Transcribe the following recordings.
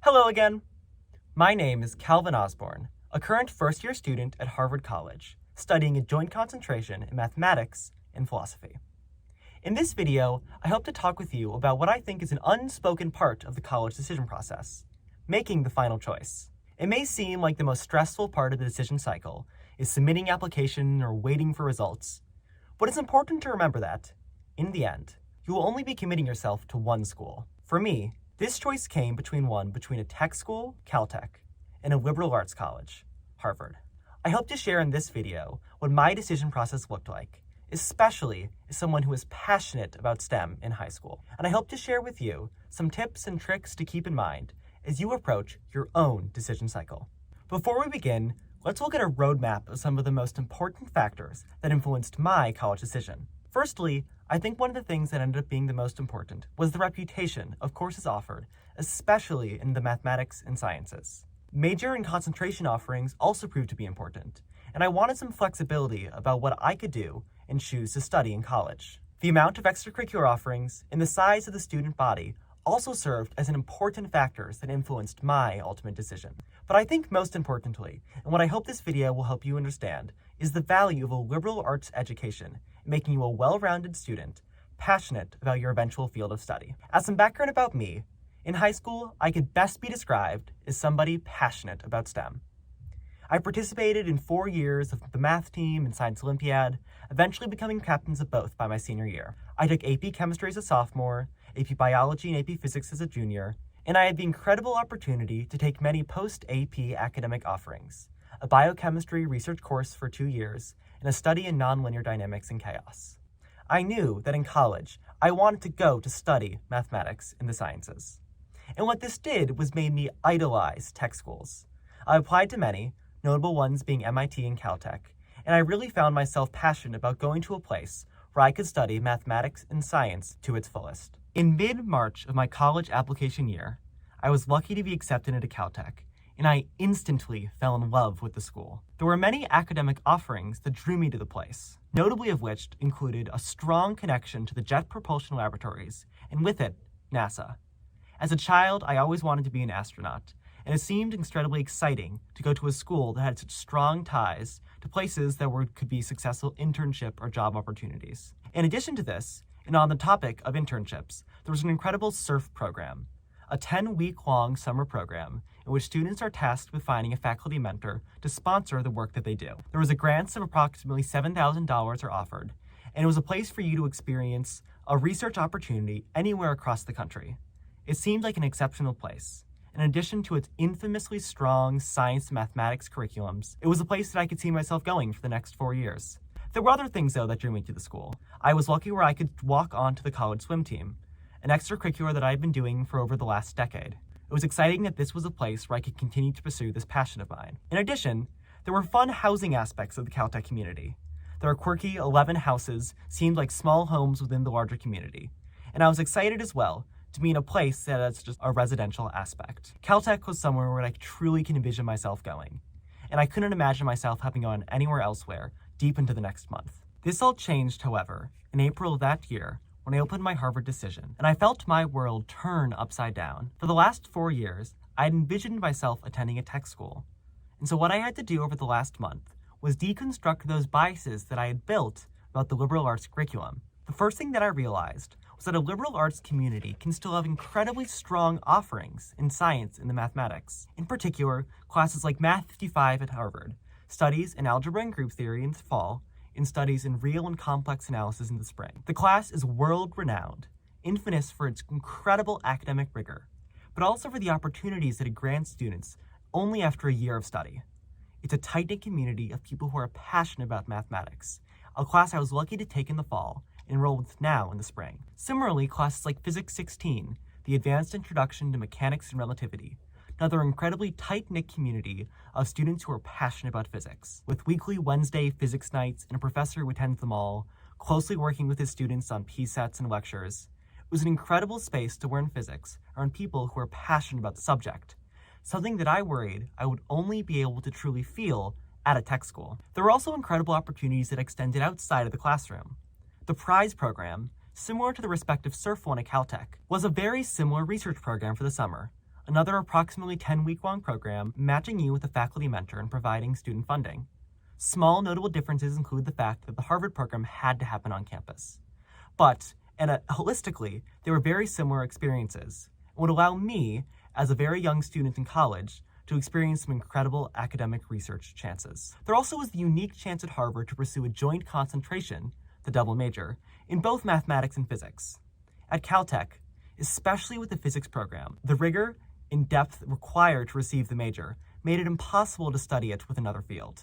Hello again. My name is Calvin Osborne, a current first-year student at Harvard College, studying a joint concentration in mathematics and philosophy. In this video, I hope to talk with you about what I think is an unspoken part of the college decision process, making the final choice. It may seem like the most stressful part of the decision cycle is submitting application or waiting for results, but it's important to remember that, in the end, you will only be committing yourself to one school. For me, this choice came between a tech school, Caltech, and a liberal arts college, Harvard. I hope to share in this video what my decision process looked like, especially as someone who was passionate about STEM in high school. And I hope to share with you some tips and tricks to keep in mind as you approach your own decision cycle. Before we begin, let's look at a roadmap of some of the most important factors that influenced my college decision. Firstly, I think one of the things that ended up being the most important was the reputation of courses offered, especially in the mathematics and sciences. Major and concentration offerings also proved to be important, and I wanted some flexibility about what I could do and choose to study in college. The amount of extracurricular offerings and the size of the student body also served as an important factors that influenced my ultimate decision. But I think most importantly, and what I hope this video will help you understand, is the value of a liberal arts education, making you a well-rounded student, passionate about your eventual field of study. As some background about me, in high school, I could best be described as somebody passionate about STEM. I participated in 4 years of the math team and science Olympiad, eventually becoming captains of both by my senior year. I took AP Chemistry as a sophomore, AP Biology and AP Physics as a junior, and I had the incredible opportunity to take many post-AP academic offerings, a biochemistry research course for 2 years, and a study in nonlinear dynamics and chaos. I knew that in college, I wanted to go to study mathematics and the sciences. And what this did was made me idolize tech schools. I applied to many, notable ones being MIT and Caltech, and I really found myself passionate about going to a place where I could study mathematics and science to its fullest. In mid-March of my college application year, I was lucky to be accepted into Caltech, and I instantly fell in love with the school. There were many academic offerings that drew me to the place, notably of which included a strong connection to the Jet Propulsion Laboratories, and with it, NASA. As a child, I always wanted to be an astronaut, and it seemed incredibly exciting to go to a school that had such strong ties to places that could be successful internship or job opportunities. In addition to this, and on the topic of internships, there was an incredible SURF program, a 10-week-long summer program in which students are tasked with finding a faculty mentor to sponsor the work that they do. There was a grant of approximately $7,000 are offered, and it was a place for you to experience a research opportunity anywhere across the country. It seemed like an exceptional place. In addition to its infamously strong science and mathematics curriculums, it was a place that I could see myself going for the next 4 years. There were other things, though, that drew me to the school. I was lucky where I could walk onto the college swim team, an extracurricular that I had been doing for over the last decade. It was exciting that this was a place where I could continue to pursue this passion of mine. In addition, there were fun housing aspects of the Caltech community. There are quirky 11 houses, seemed like small homes within the larger community. And I was excited as well to be in a place that has just a residential aspect. Caltech was somewhere where I truly can envision myself going, and I couldn't imagine myself having gone anywhere elsewhere deep into the next month. This all changed, however, in April of that year when I opened my Harvard decision, and I felt my world turn upside down. For the last 4 years, I had envisioned myself attending a tech school, and so what I had to do over the last month was deconstruct those biases that I had built about the liberal arts curriculum. The first thing that I realized was that a liberal arts community can still have incredibly strong offerings in science and the mathematics. In particular, classes like Math 55 at Harvard, studies in algebra and group theory in the fall, and studies in real and complex analysis in the spring. The class is world-renowned, infamous for its incredible academic rigor, but also for the opportunities that it grants students only after a year of study. It's a tight-knit community of people who are passionate about mathematics, a class I was lucky to take in the fall and enroll with now in the spring. Similarly, classes like Physics 16, the Advanced Introduction to Mechanics and Relativity, another incredibly tight-knit community of students who are passionate about physics. With weekly Wednesday physics nights and a professor who attends them all, closely working with his students on PSETs and lectures, it was an incredible space to learn physics around people who are passionate about the subject, something that I worried I would only be able to truly feel at a tech school. There were also incredible opportunities that extended outside of the classroom. The prize program, similar to the respective SURF one at Caltech, was a very similar research program for the summer, another approximately 10-week-long program matching you with a faculty mentor and providing student funding. Small notable differences include the fact that the Harvard program had to happen on campus. But, holistically, they were very similar experiences and would allow me, as a very young student in college, to experience some incredible academic research chances. There also was the unique chance at Harvard to pursue a joint concentration, the double major, in both mathematics and physics. At Caltech, especially with the physics program, the rigor and depth required to receive the major made it impossible to study it with another field.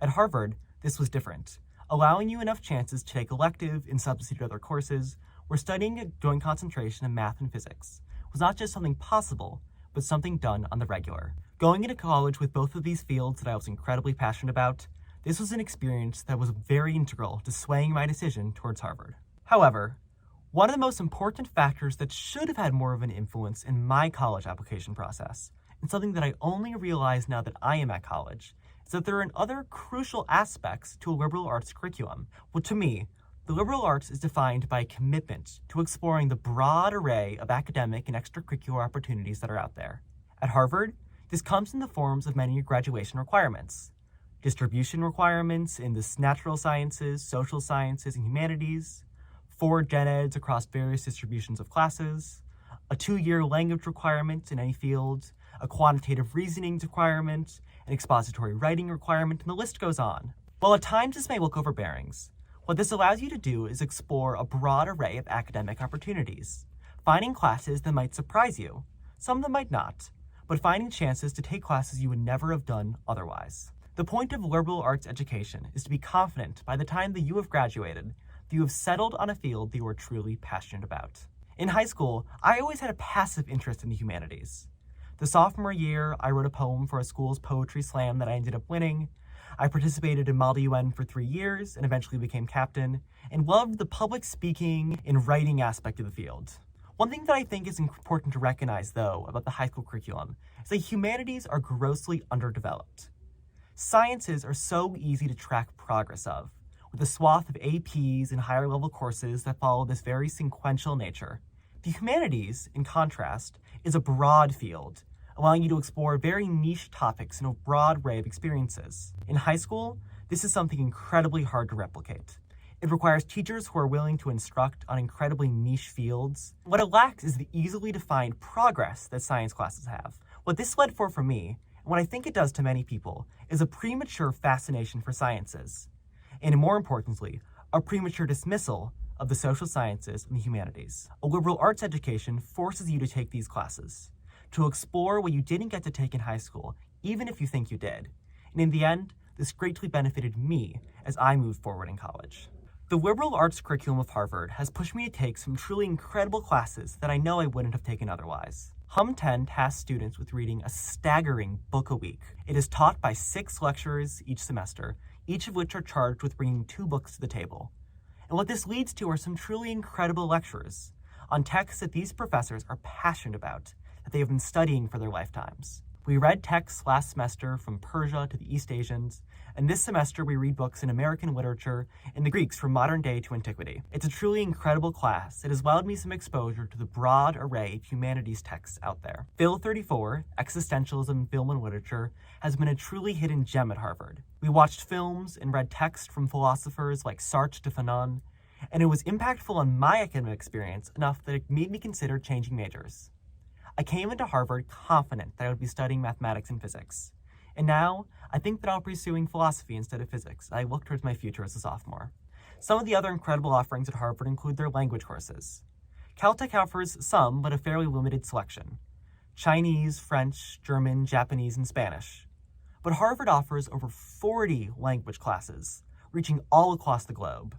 At Harvard, this was different, allowing you enough chances to take elective and substitute other courses, where studying a joint concentration in math and physics was not just something possible, but something done on the regular. Going into college with both of these fields that I was incredibly passionate about, this was an experience that was very integral to swaying my decision towards Harvard. However, one of the most important factors that should have had more of an influence in my college application process, and something that I only realize now that I am at college, is that there are other crucial aspects to a liberal arts curriculum. Well, to me, the liberal arts is defined by a commitment to exploring the broad array of academic and extracurricular opportunities that are out there. At Harvard, this comes in the forms of many graduation requirements. Distribution requirements in the natural sciences, social sciences, and humanities, 4 gen eds across various distributions of classes, a 2-year language requirement in any field, a quantitative reasoning requirement, an expository writing requirement, and the list goes on. While at times this may look overbearing, what this allows you to do is explore a broad array of academic opportunities, finding classes that might surprise you, some that might not, but finding chances to take classes you would never have done otherwise. The point of liberal arts education is to be confident by the time that you have graduated that you have settled on a field that you are truly passionate about. In high school, I always had a passive interest in the humanities. The sophomore year, I wrote a poem for a school's poetry slam that I ended up winning. I participated in Model UN for 3 years and eventually became captain, and loved the public speaking and writing aspect of the field. One thing that I think is important to recognize, though, about the high school curriculum is that humanities are grossly underdeveloped. Sciences are so easy to track progress of, with a swath of APs and higher level courses that follow this very sequential nature. The humanities, in contrast, is a broad field, allowing you to explore very niche topics in a broad array of experiences. In high school, this is something incredibly hard to replicate. It requires teachers who are willing to instruct on incredibly niche fields. What it lacks is the easily defined progress that science classes have. What this led for me, and what I think it does to many people, is a premature fascination for sciences. And more importantly, a premature dismissal of the social sciences and the humanities. A liberal arts education forces you to take these classes, to explore what you didn't get to take in high school, even if you think you did. And in the end, this greatly benefited me as I moved forward in college. The liberal arts curriculum of Harvard has pushed me to take some truly incredible classes that I know I wouldn't have taken otherwise. Hum 10 tasks students with reading a staggering book a week. It is taught by 6 lecturers each semester, each of which are charged with bringing 2 books to the table. And what this leads to are some truly incredible lectures on texts that these professors are passionate about, that they have been studying for their lifetimes. We read texts last semester from Persia to the East Asians, and this semester we read books in American literature and the Greeks from modern day to antiquity. It's a truly incredible class that has allowed me some exposure to the broad array of humanities texts out there. Phil 34, Existentialism in Film and Literature, has been a truly hidden gem at Harvard. We watched films and read text from philosophers like Sartre de Fanon, and it was impactful on my academic experience enough that it made me consider changing majors. I came into Harvard confident that I would be studying mathematics and physics. And now, I think that I'll be pursuing philosophy instead of physics as I look towards my future as a sophomore. Some of the other incredible offerings at Harvard include their language courses. Caltech offers some, but a fairly limited selection: Chinese, French, German, Japanese, and Spanish. But Harvard offers over 40 language classes, reaching all across the globe.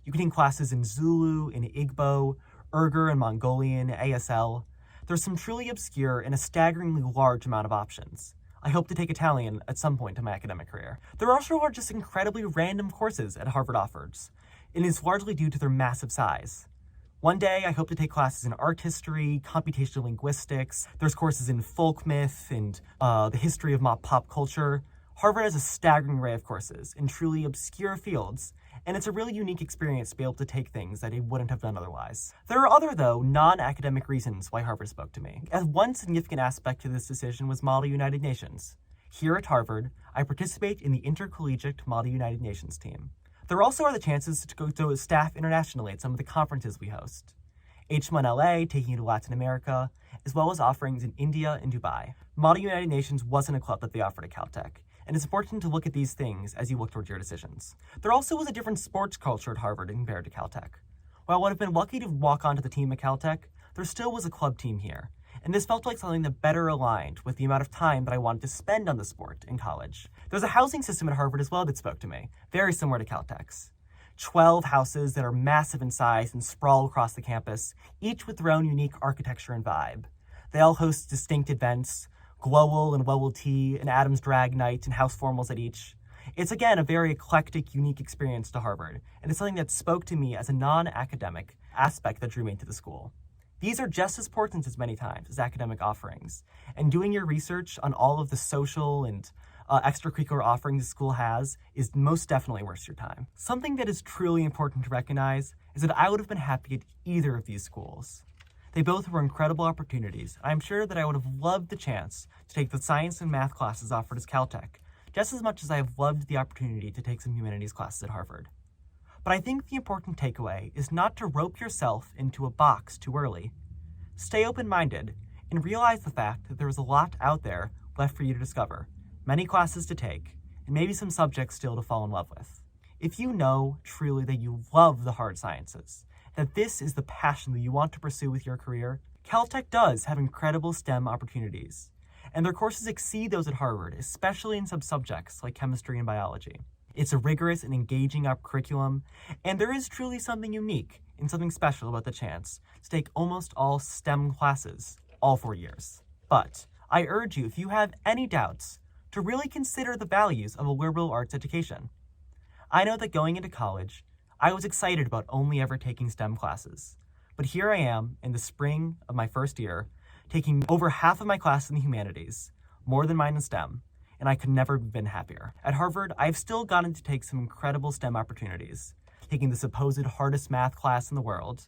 You can take classes in Zulu, in Igbo, Uyghur and Mongolian, ASL. There's some truly obscure and a staggeringly large amount of options. I hope to take Italian at some point in my academic career. There also are just incredibly random courses at Harvard offers, and it's largely due to their massive size. One day, I hope to take classes in art history, computational linguistics. There's courses in folk myth and the history of pop culture. Harvard has a staggering array of courses in truly obscure fields, and it's a really unique experience to be able to take things that I wouldn't have done otherwise. There are other, though, non-academic reasons why Harvard spoke to me, as one significant aspect to this decision was Model United Nations. Here at Harvard, I participate in the Intercollegiate Model United Nations team. There also are the chances to go to staff internationally at some of the conferences we host. H1LA taking you to Latin America, as well as offerings in India and Dubai. Model United Nations wasn't a club that they offered at Caltech, and it's important to look at these things as you look towards your decisions. There also was a different sports culture at Harvard compared to Caltech. While I would have been lucky to walk onto the team at Caltech, there still was a club team here, and this felt like something that better aligned with the amount of time that I wanted to spend on the sport in college. There's a housing system at Harvard as well that spoke to me, very similar to Caltech's. 12 houses that are massive in size and sprawl across the campus, each with their own unique architecture and vibe. They all host distinct events, Glowell and Lowell Tea, and Adams Drag Night, and house formals at each. It's again a very eclectic, unique experience to Harvard, and it's something that spoke to me as a non-academic aspect that drew me into the school. These are just as important as many times as academic offerings, and doing your research on all of the social and extracurricular offerings the school has is most definitely worth your time. Something that is truly important to recognize is that I would have been happy at either of these schools. They both were incredible opportunities, and I'm sure that I would have loved the chance to take the science and math classes offered as Caltech, just as much as I have loved the opportunity to take some humanities classes at Harvard. But I think the important takeaway is not to rope yourself into a box too early. Stay open-minded and realize the fact that there is a lot out there left for you to discover, many classes to take, and maybe some subjects still to fall in love with. If you know truly that you love the hard sciences, that this is the passion that you want to pursue with your career, Caltech does have incredible STEM opportunities, and their courses exceed those at Harvard, especially in some subjects like chemistry and biology. It's a rigorous and engaging curriculum, and there is truly something unique and something special about the chance to take almost all STEM classes all 4 years. But I urge you, if you have any doubts, to really consider the values of a liberal arts education. I know that going into college, I was excited about only ever taking STEM classes, but here I am in the spring of my first year, taking over half of my class in the humanities, more than mine in STEM, and I could never have been happier. At Harvard, I've still gotten to take some incredible STEM opportunities, taking the supposed hardest math class in the world,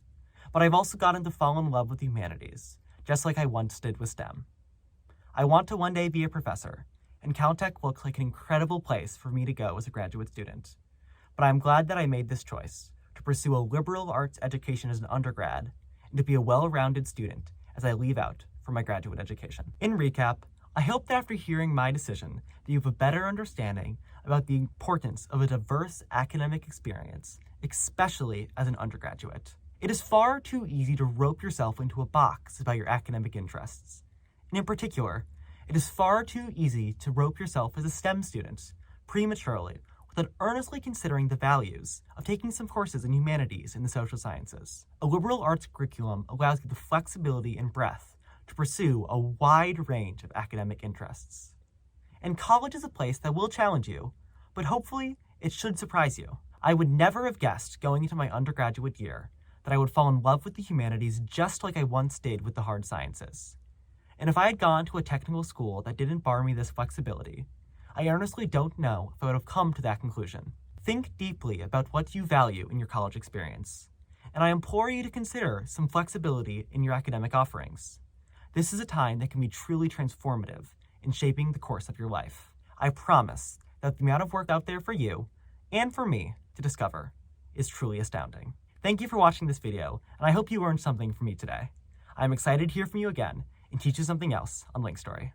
but I've also gotten to fall in love with the humanities, just like I once did with STEM. I want to one day be a professor, and Caltech looks like an incredible place for me to go as a graduate student. But I'm glad that I made this choice, to pursue a liberal arts education as an undergrad, and to be a well-rounded student as I leave out for my graduate education. In recap, I hope that after hearing my decision, that you have a better understanding about the importance of a diverse academic experience, especially as an undergraduate. It is far too easy to rope yourself into a box about your academic interests. And in particular, it is far too easy to rope yourself as a STEM student prematurely without earnestly considering the values of taking some courses in humanities and the social sciences. A liberal arts curriculum allows you the flexibility and breadth to pursue a wide range of academic interests. And college is a place that will challenge you, but hopefully it should surprise you. I would never have guessed going into my undergraduate year that I would fall in love with the humanities just like I once did with the hard sciences. And if I had gone to a technical school that didn't bar me this flexibility, I earnestly don't know if I would have come to that conclusion. Think deeply about what you value in your college experience, and I implore you to consider some flexibility in your academic offerings. This is a time that can be truly transformative in shaping the course of your life. I promise that the amount of work out there for you, and for me, to discover is truly astounding. Thank you for watching this video, and I hope you learned something from me today. I'm excited to hear from you again and teach you something else on Linkstory.